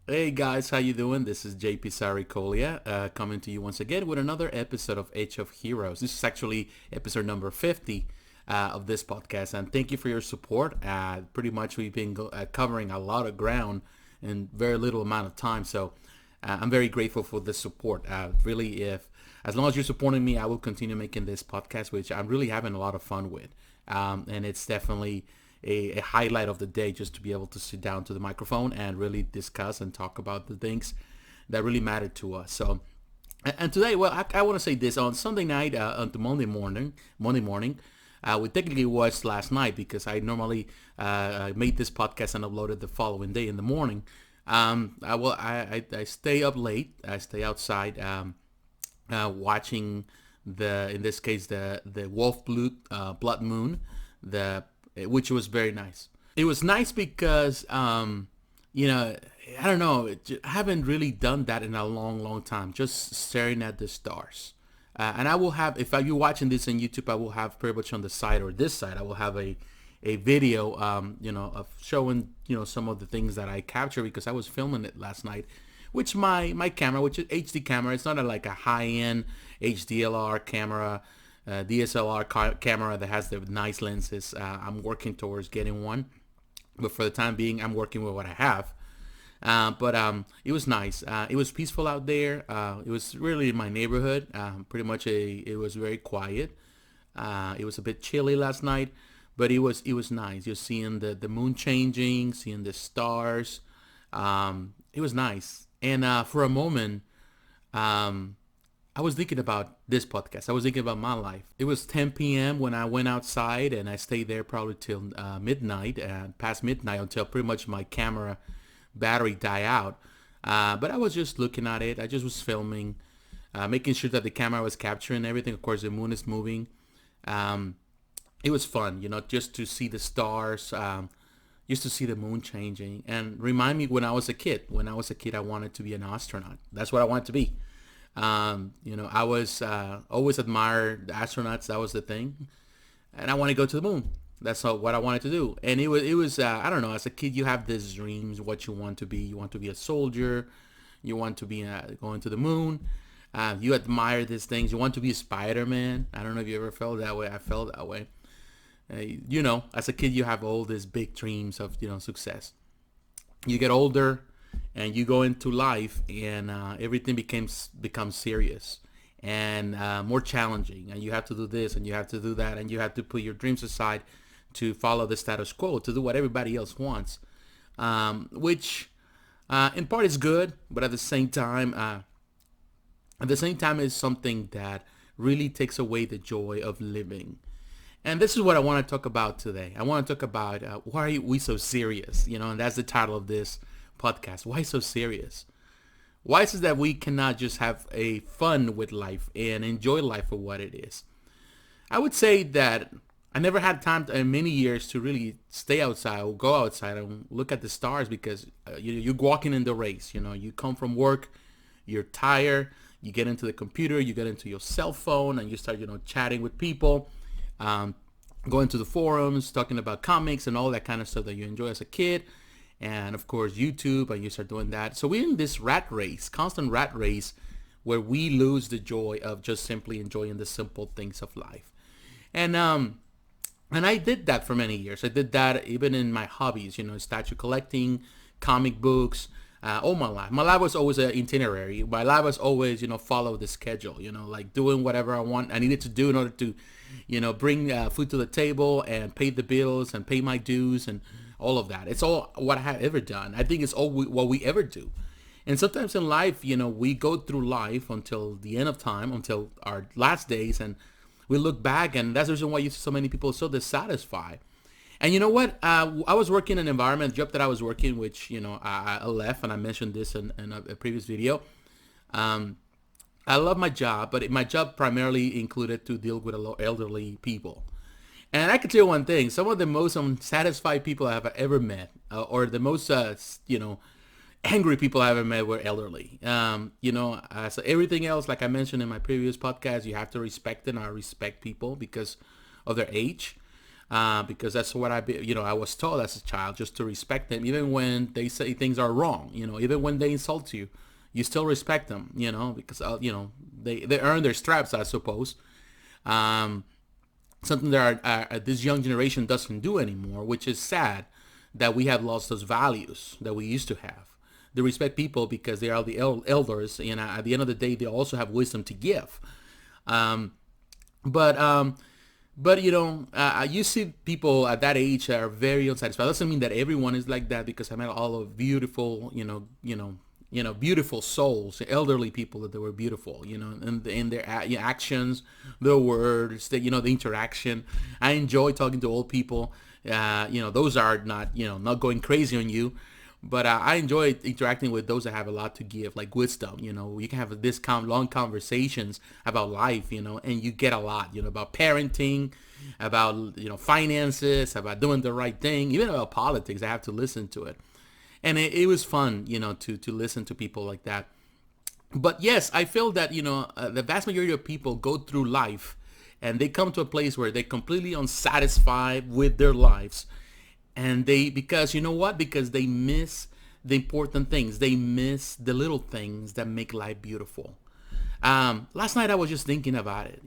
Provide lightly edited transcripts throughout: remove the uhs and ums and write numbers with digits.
Hey guys, how you doing? This is JP Saricolia coming to you once again with another episode of Age of Heroes. This is actually episode number 50 of this podcast, and thank you for your support. Pretty much we've been covering a lot of ground in very little amount of time, so I'm very grateful for the support. Really, if as long as you're supporting me, I will continue making this podcast, which I'm really having a lot of fun with, and it's definitely a highlight of the day just to be able to sit down to the microphone and really discuss and talk about the things that really matter to us. So, and today, well, I want to say this on Sunday night, on the Monday morning, we technically was last night because I normally made this podcast and uploaded the following day in the morning. I stay up late. I stay outside watching in this case the blood moon, the which was very nice. It was nice because you know I don't know, I haven't really done that in a long time. Just staring at the stars. And I will have, if you're watching this on YouTube, I will have pretty much on the side or this side, I will have a video, of showing, some of the things that I captured because I was filming it last night, which my camera, which is HD camera, it's not like a high-end HDLR camera, DSLR camera that has the nice lenses. I'm working towards getting one, but for the time being, I'm working with what I have. But it was nice. It was peaceful out there. It was really in my neighborhood. Pretty much it was very quiet. It was a bit chilly last night, but it was nice. You're seeing the moon changing, seeing the stars. It was nice. And for a moment, um, I was thinking about this podcast. I was thinking about my life. It was 10 p.m. when I went outside, and I stayed there probably till midnight, past midnight, until pretty much my camera battery die out. But I was just looking at it. I just was filming, making sure that the camera was capturing everything. Of course, the moon is moving. Um, it was fun, just to see the stars, just to see the moon changing, and remind me when I was a kid. When I was a kid, I wanted to be an astronaut. That's what I wanted to be. I was always admired the astronauts. That was the thing, and I want to go to the moon. That's what I wanted to do. And it was I don't know. As a kid, you have these dreams. What you want to be. You want to be a soldier. You want to be going to the moon. You admire these things. You want to be a Spider-Man. I don't know if you ever felt that way. I felt that way. As a kid, you have all these big dreams of success. You get older, and you go into life, and everything becomes serious and more challenging, and you have to do this and you have to do that, and you have to put your dreams aside to follow the status quo, to do what everybody else wants, which in part is good, but at the same time is something that really takes away the joy of living. And this is what I want to talk about today. I want to talk about why are we so serious, and that's the title of this podcast. Why so serious? Why is it that we cannot just have a fun with life and enjoy life for what it is? I would say that I never had time in many years to really stay outside or go outside and look at the stars because you're walking in the race. You come from work, you're tired, you get into the computer, you get into your cell phone, and you start, chatting with people, um, going to the forums, talking about comics and all that kind of stuff that you enjoy as a kid. And of course, YouTube, and you start doing that. So we're in this rat race, constant rat race, where we lose the joy of just simply enjoying the simple things of life. And I did that for many years. I did that even in my hobbies, statue collecting, comic books, all my life. My life was always an itinerary. My life was always, follow the schedule, like doing whatever I needed to do in order to, bring food to the table and pay the bills and pay my dues and all of that. It's all what I have ever done. I think it's all what we ever do. And sometimes in life, we go through life until the end of time, until our last days, and we look back, and that's the reason why you see so many people so dissatisfied. And you know what? I was working in an environment, job that I was working, which, I left, and I mentioned this in a previous video. Um, I love my job, but my job primarily included to deal with a lot elderly people. And I can tell you one thing: some of the most unsatisfied people I have ever met, or the most, angry people I ever met, were elderly. So everything else, like I mentioned in my previous podcast, you have to respect it, and I respect people because of their age. because that's what I was taught as a child, just to respect them, even when they say things are wrong. Even when they insult you, you still respect them. Because they earn their straps, I suppose. Something that this young generation doesn't do anymore, which is sad that we have lost those values that we used to have. They respect people because they are the elders, and at the end of the day, they also have wisdom to give. But you see people at that age that are very unsatisfied. Doesn't mean that everyone is like that, because I met all of beautiful, beautiful souls, elderly people that they were beautiful, in their actions, their words, the interaction. I enjoy talking to old people. Those are not going crazy on you. But I enjoy interacting with those that have a lot to give, like wisdom. You can have this long conversations about life, and you get a lot, about parenting, about, finances, about doing the right thing, even about politics. I have to listen to it. And it was fun, to listen to people like that. But yes, I feel that, the vast majority of people go through life and they come to a place where they're completely unsatisfied with their lives. And because you know what? Because they miss the important things. They miss the little things that make life beautiful. Last night I was just thinking about it.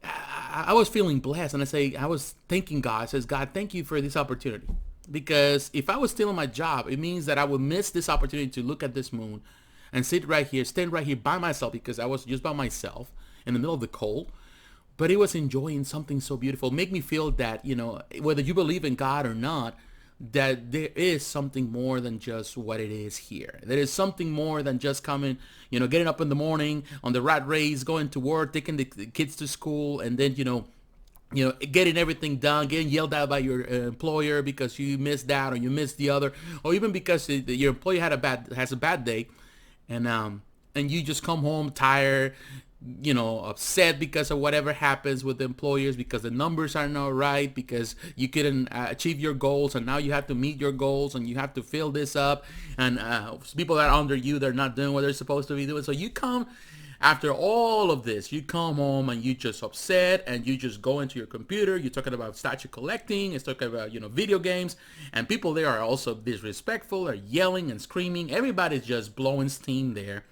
I was feeling blessed, and I was thanking God. I says, God, thank you for this opportunity. Because if I was still in my job, it means that I would miss this opportunity to look at this moon and stand right here by myself, because I was just by myself in the middle of the cold. But it was enjoying something so beautiful. Make me feel that, whether you believe in God or not, that there is something more than just what it is here. There is something more than just coming, getting up in the morning on the rat race, going to work, taking the kids to school, and then, getting everything done, getting yelled at by your employer because you missed that or you missed the other, or even because your employee has a bad day, and you just come home tired, upset because of whatever happens with the employers, because the numbers are not right, because you couldn't achieve your goals, and now you have to meet your goals, and you have to fill this up, and people that are under you, they're not doing what they're supposed to be doing. So you come, after all of this, you come home and you just upset, and you just go into your computer. You're talking about statue collecting. It's talking about, video games, and people there are also disrespectful, are yelling and screaming. Everybody's just blowing steam there.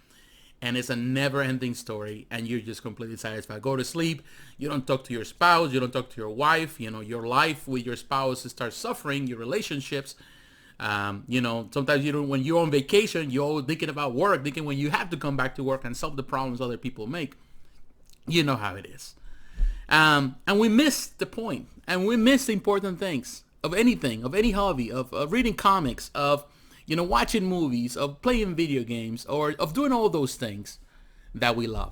And it's a never-ending story, and you're just completely satisfied. Go to sleep. You don't talk to your spouse. You don't talk to your wife. Your life with your spouse starts suffering. Your relationships. Sometimes when you're on vacation, you're always thinking about work, thinking when you have to come back to work and solve the problems other people make. You know how it is. And we miss the point, and we miss the important things of anything, of any hobby, of reading comics, of watching movies, of playing video games, or of doing all those things that we love.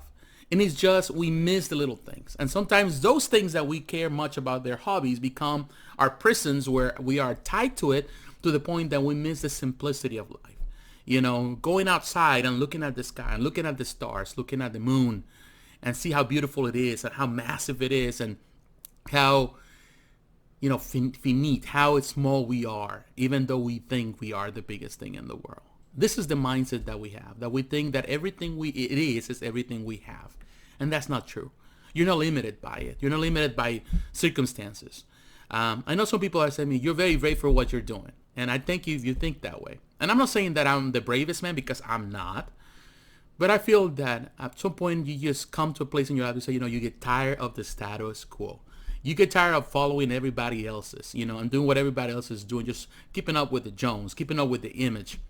And it's just, we miss the little things. And sometimes those things that we care much about, their hobbies, become our prisons, where we are tied to it to the point that we miss the simplicity of life. Going outside and looking at the sky and looking at the stars, looking at the moon, and see how beautiful it is and how massive it is, and how finite, how small we are, even though we think we are the biggest thing in the world. This is the mindset that we have, that we think that everything it is everything we have. And that's not true. You're not limited by it. You're not limited by circumstances. I know some people are saying to me, you're very brave for what you're doing. And I thank you if you think that way. And I'm not saying that I'm the bravest man, because I'm not. But I feel that at some point you just come to a place in your life and say, you get tired of the status quo. You get tired of following everybody else's, and doing what everybody else is doing, just keeping up with the Jones, keeping up with the image.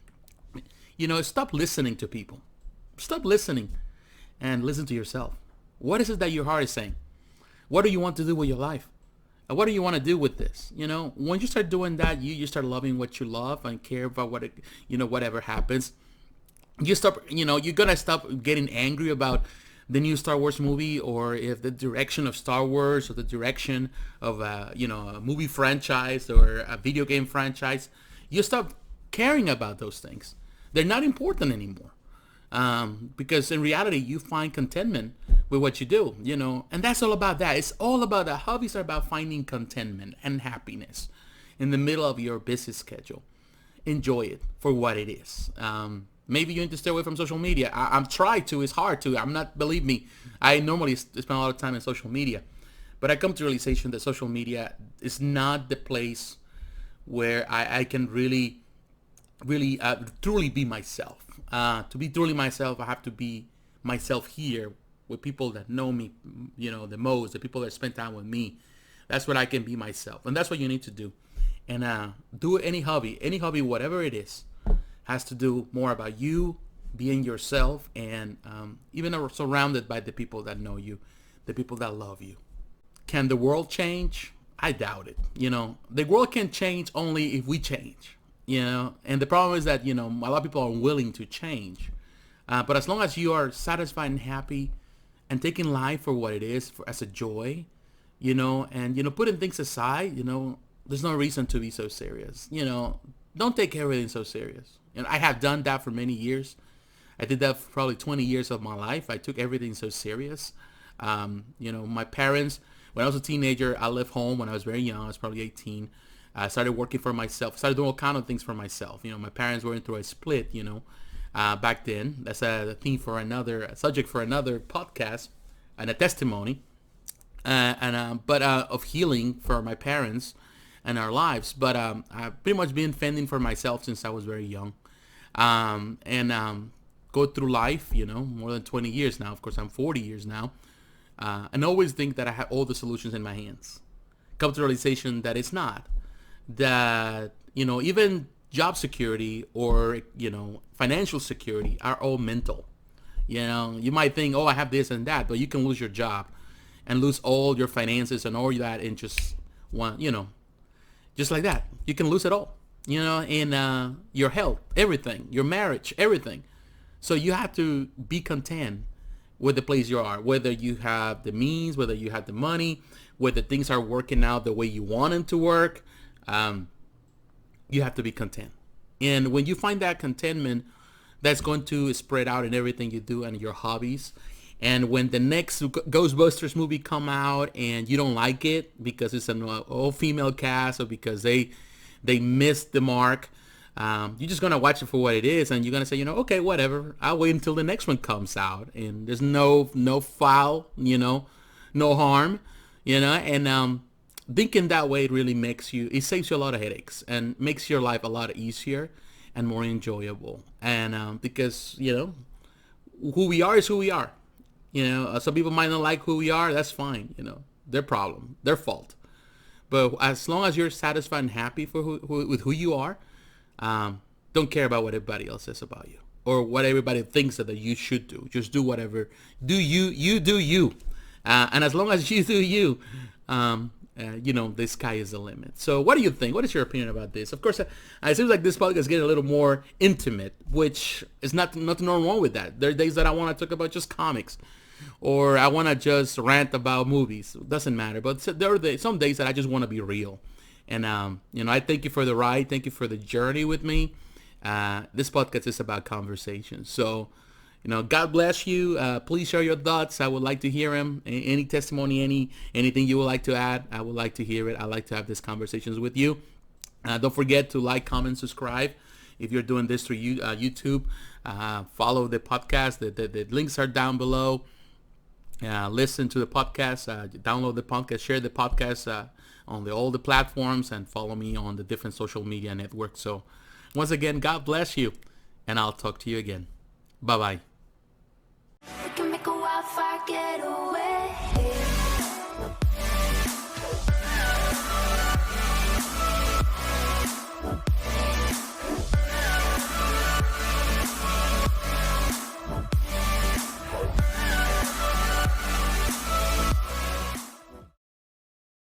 Stop listening to people. Stop listening and listen to yourself. What is it that your heart is saying? What do you want to do with your life? And what do you want to do with this? When you start doing that, you start loving what you love and care about whatever happens. You're going to stop getting angry about the new Star Wars movie, or if the direction of Star Wars, or the direction of a movie franchise or a video game franchise. You stop caring about those things. They're not important anymore, because in reality you find contentment with what you do, and that's all about that. It's all about that. Hobbies are about finding contentment and happiness in the middle of your busy schedule. Enjoy it for what it is. Maybe you need to stay away from social media. I'm trying to. It's hard to. Believe me, I normally spend a lot of time in social media. But I come to the realization that social media is not the place where I can really truly be myself. To be truly myself, I have to be myself here with people that know me, the most, the people that spend time with me. That's what I can be myself, and that's what you need to do. And do any hobby, whatever it is, has to do more about you being yourself, and even surrounded by the people that know you, the people that love you. Can the world change? I doubt it. The world can change only if we change. And the problem is that a lot of people are willing to change, but as long as you are satisfied and happy, and taking life for what it is, as a joy, and putting things aside, there's no reason to be so serious. Don't take everything so serious. And I have done that for many years. I did that for probably 20 years of my life. I took everything so serious. My parents, when I was a teenager, I left home when I was very young. I was probably 18. I started working for myself. Started doing all kind of things for myself. My parents were through a split. Back then. That's a subject for another podcast, and a testimony, but of healing for my parents and our lives. But I've pretty much been fending for myself since I was very young, and go through life, more than 20 years now. Of course, I'm 40 years now, and always think that I have all the solutions in my hands. Come to the realization that it's not. That even job security or financial security are all mental. You might think, oh, I have this and that, but you can lose your job and lose all your finances and all that in just one, just like that. You can lose it all, in your health, everything, your marriage, everything. So you have to be content with the place you are, whether you have the means, whether you have the money, whether things are working out the way you want them to work. You have to be content. And when you find that contentment, that's going to spread out in everything you do and your hobbies. And when the next Ghostbusters movie come out and you don't like it because it's an all-female cast, or because they missed the mark, you're just going to watch it for what it is, and you're going to say, okay, whatever. I'll wait until the next one comes out. And there's no foul, no harm, and thinking that way really it saves you a lot of headaches and makes your life a lot easier and more enjoyable. And because, who we are is who we are. Some people might not like who we are. That's fine. Their problem, their fault. But as long as you're satisfied and happy with who you are, don't care about what everybody else says about you or what everybody thinks that you should do. Just do whatever. Do you do you. And as long as you do you, the sky is the limit. So what do you think? What is your opinion about this? Of course, it seems like this podcast is getting a little more intimate, which is nothing wrong with that. There are days that I want to talk about just comics, or I want to just rant about movies. It doesn't matter. But there are some days that I just want to be real. And, I thank you for the ride. Thank you for the journey with me. This podcast is about conversation. So, God bless you. Please share your thoughts. I would like to hear them. Any testimony, anything you would like to add, I would like to hear it. I like to have these conversations with you. Don't forget to like, comment, subscribe. If you're doing this through YouTube, follow the podcast. The links are down below. Listen to the podcast. Download the podcast. Share the podcast on all the platforms, and follow me on the different social media networks. So once again, God bless you, and I'll talk to you again. Bye-bye.